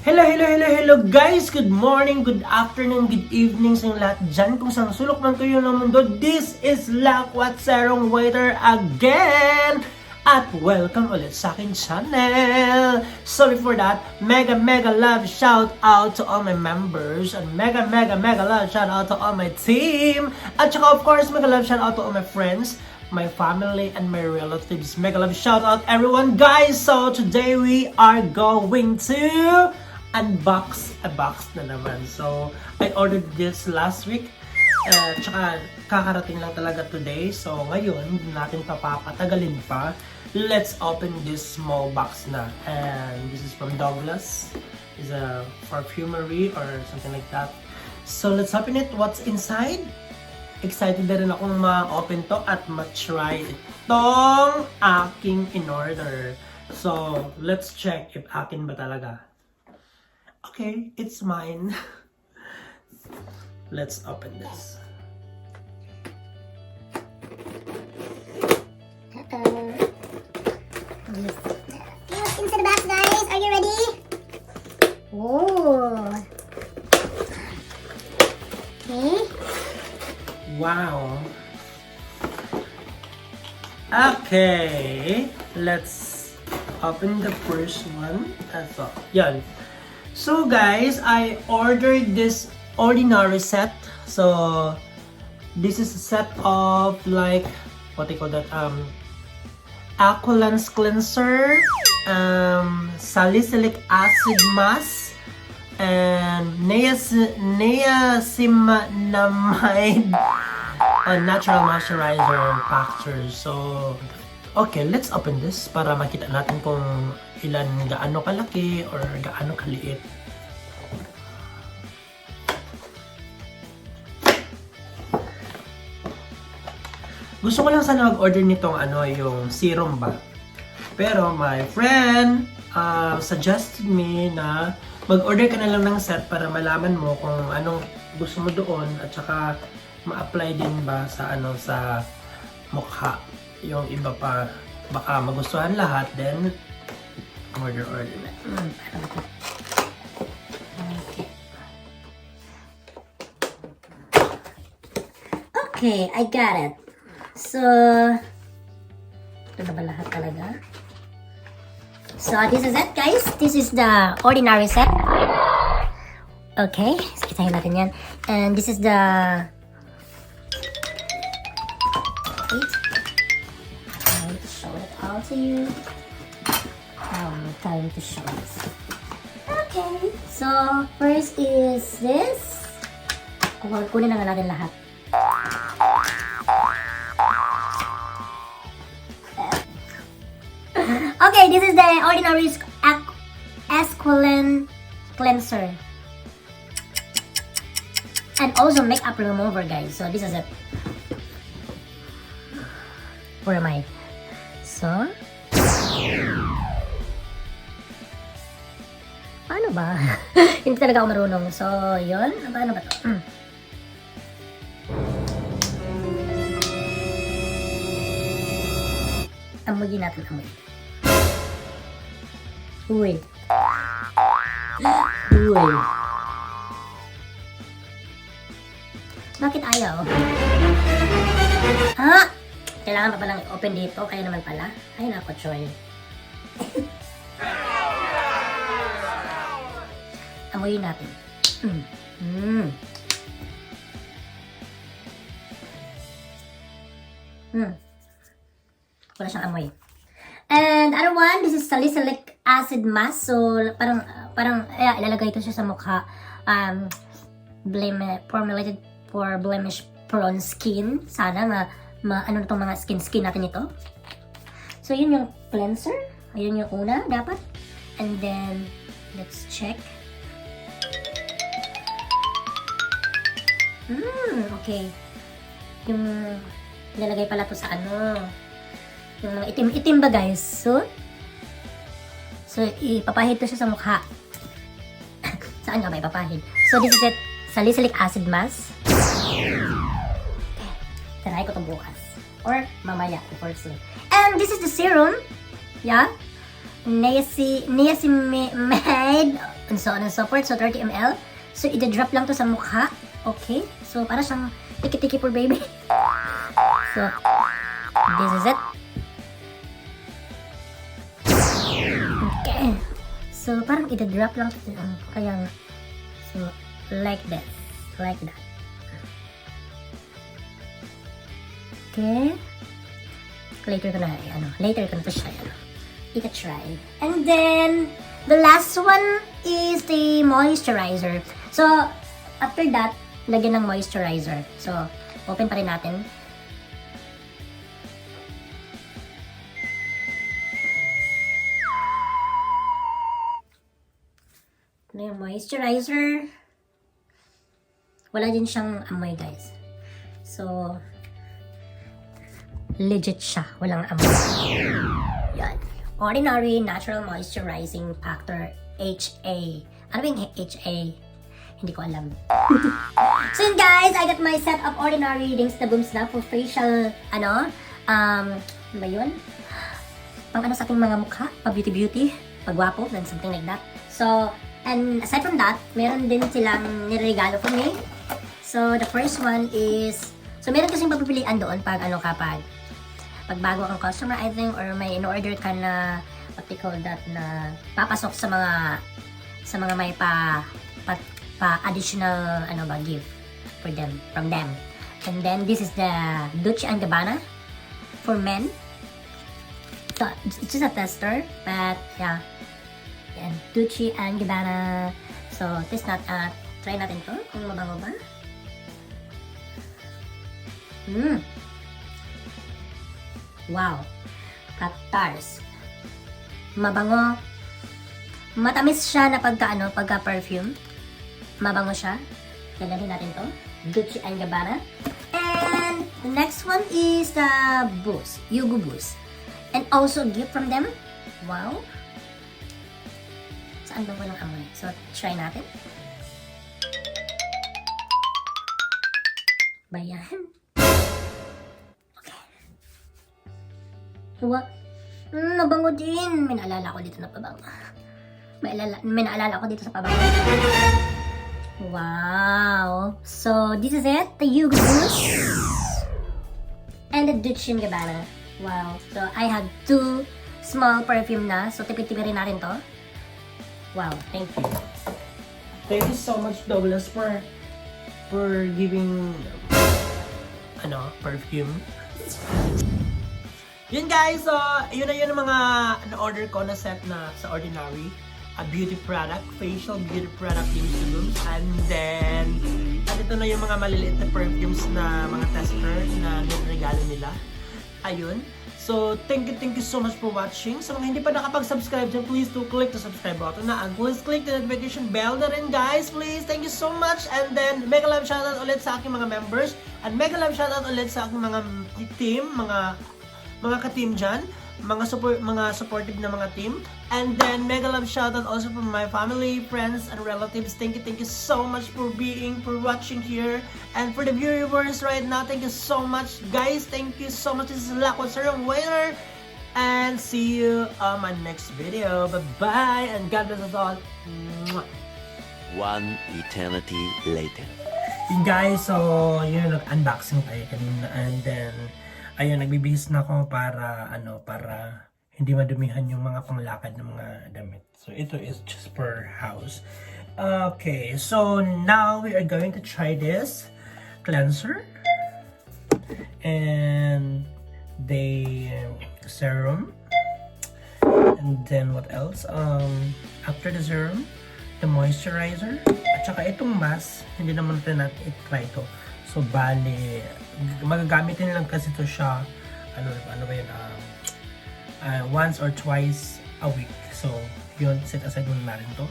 Hello guys! Good morning, good afternoon, good evening sa inyo lahat dyan kung saan sulok man kayo ng mundo. This is Lakwatserong Waiter again! At welcome ulit sa akin channel! So before that, mega love shout out to all my members and mega love shout out to all my team! At saka of course, mega love shout out to all my friends, my family, and my relatives. Mega love shout out everyone guys! So today we are going to unbox a box na naman. So, I ordered this last week. Tsaka kakarating lang talaga today. So, ngayon, hindi natin papatagalin pa. Let's open this small box na. And this is from Douglas. It's a perfumery or something like that. So, let's open it. What's inside? Excited na rin akong ma-open to at ma-try itong aking in-order. So, let's check if akin ba talaga. Okay, it's mine. Let's open this. Look into the box, guys. Are you ready? Oh. Okay. Wow. Okay, let's open the first one. That's all. Yan. So guys, I ordered this ordinary set. So this is a set of like what they call that Aqualance cleanser, salicylic acid mask, and niacinamide natural moisturizer factors. So okay, let's open this para makita natin kung ilan gaano kalaki or gaano kaliit. Gusto ko lang sana mag-order nitong yung serum ba. Pero my friend suggested me na mag-order ka na lang ng set para malaman mo kung anong gusto mo doon at saka ma-apply din ba sa sa mukha. Yung iba pa baka magustuhan lahat, then order na. Okay, I got it. So, ito na ba lahat talaga? So, this is it, guys. This is the ordinary set. Okay, sakisahin natin yan. And this is the... Wait. I'm going to show it all to you. I'm trying to show this. Okay, so first is this. Kunin na nga natin lahat. Okay, this is the ordinary Aqualance cleanser. And also makeup remover, guys. So this is it. Where am I? So, paano ba? Hindi talaga ako marunong. So, yun. Paano ba to? Amuyin natin, amuyin. Uy. Uy. Bakit ayaw? Ha? Kailangan pa palang open dito. Kaya naman pala. Ay nako, Choi. Amuyin natin. Wala siyang amoy. And other one, this is salicylic acid mask. So, parang ilalagay ito siya sa mukha. Formulated for blemish prone skin. Sana ano itong mga skin natin ito. So, yun yung cleanser. Ayun yung una, dapat. And then, let's check. Okay. Yung ilalagay pala to sa yung mga itim ba guys. So ipapahid to siya sa mukha. Saan nga ba ipapahid? So this is it. Salicylic acid mask. Okay. Try ko to bukas. Or mamaya before sleep. And this is the serum. Yeah. Niacinamide and so on and so forth. So 30 ml. So ida-drop lang to sa mukha. Okay? So para siyang tiki-tiki for baby. So this is it. Okay. So parang ida-drop lang to. Kaya nga. So like that. Like that. Okay. Later ko na to siya. Ika-try. And then, the last one is the moisturizer. So, after that, lagyan ng moisturizer. So, open pa rin natin. Ito na yung moisturizer. Wala din siyang amoy, guys. So, legit siya. Walang amoy. Yan. Ordinary Natural Moisturizing Factor HA. Ano ba yung HA? Hindi ko alam. So yun guys, I got my set of ordinary rings na booms na for facial, ano ba yun? Pang ano sa ating mga mukha, pa beauty, pagwapo, and something like that. So, and aside from that, meron din silang niregalo for me. So, the first one is, so meron kasing papipilian doon pag ano kapag bago kang customer, I think, or may in-order ka na, what they call that, na papasok sa mga may pa additional, ano ba, gift for them, from them. And then, this is the Dolce & Gabbana for men. So, it's just a tester, but, yeah. Yan, Dolce & Gabbana. So, test try natin to, kung mabango ba. Wow. Katars. Mabango. Matamis siya na pagka perfume. Mabango siya. Lalagyan natin to. Dolce & Gabbana. And the next one is the Boost. Yugo Boost. And also gift from them. Wow. Saan ba walang amoy? So, try natin. Bayan. What? Nabango din. May naalala ko dito na pabango. May naalala ko dito sa pabango. Wow. So, this is it. The Yugo Boost. And the Dolce & Gabbana. Wow. So, I have 2 small perfume na. So, tipid-tipid rin natin to. Wow. Thank you. Thank you so much, Douglas, for giving perfume. Yun guys, so yun na yun ang mga na-order ko na set na sa Ordinary. A beauty product, facial beauty product yung Serum. And then, ito na yung mga maliliit na perfumes na mga tester na niregalo nila. Ayun. So, thank you so much for watching. Sa mga hindi pa nakapag-subscribe dyan, please do click the subscribe button na. And please click the notification bell na rin guys. Please, thank you so much. And then, mega love shoutout ulit sa aking mga members. And mega love shoutout ulit sa aking mga team, mga ka-team dyan, mga supportive na mga team. And then, mega love shoutout also from my family, friends, and relatives. Thank you so much for watching here. And for the viewers right now, thank you so much. Guys, thank you so much. This is Lakwatserong Waiter. And see you on my next video. Bye-bye, and God bless us all. Mwah. One eternity later. Guys, so, yun, nag-unboxing tayo kanina. And then, ayun, nagbibihis na ako para hindi madumihan yung mga panglakad ng mga damit. So, ito is just per house. Okay, so now we are going to try this cleanser. And the serum. And then what else? After the serum, the moisturizer. At saka itong mask, hindi naman natin i-try ito. So, bali, magagamitin lang kasi ito siya, ano ba yun, once or twice a week. So, yun, set aside muna natin to.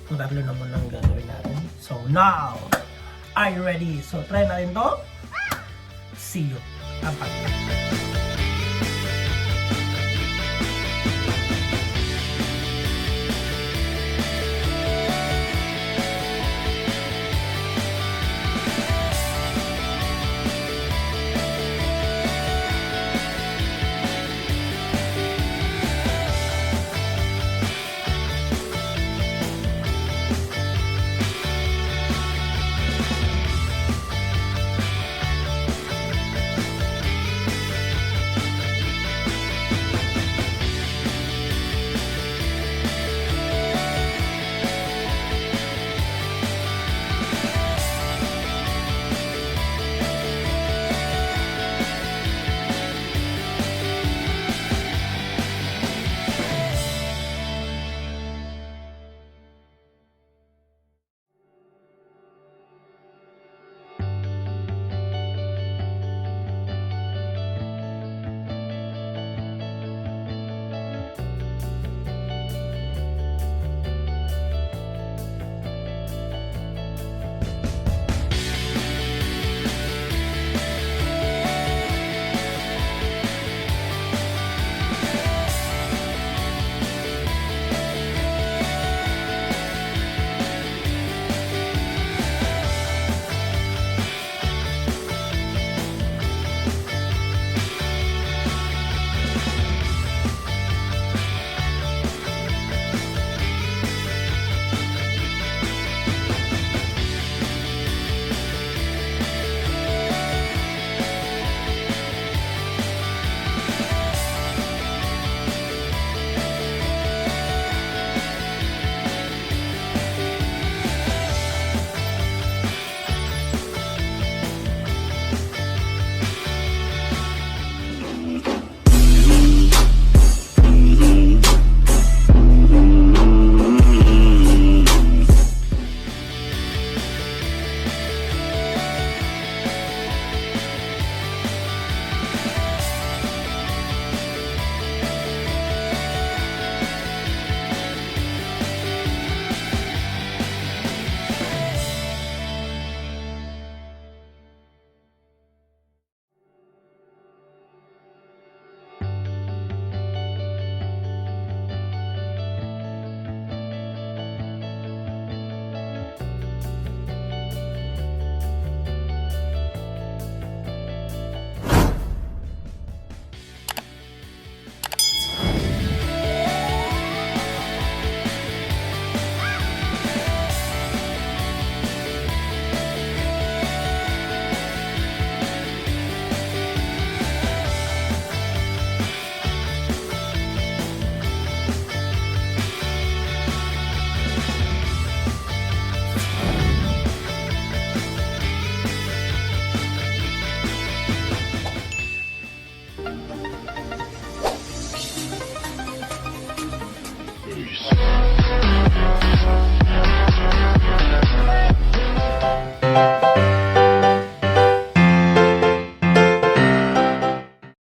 Kung tatlo naman lang gagawin natin. So, now, are you ready? So, try natin to. See you. Bye-bye. Freebies.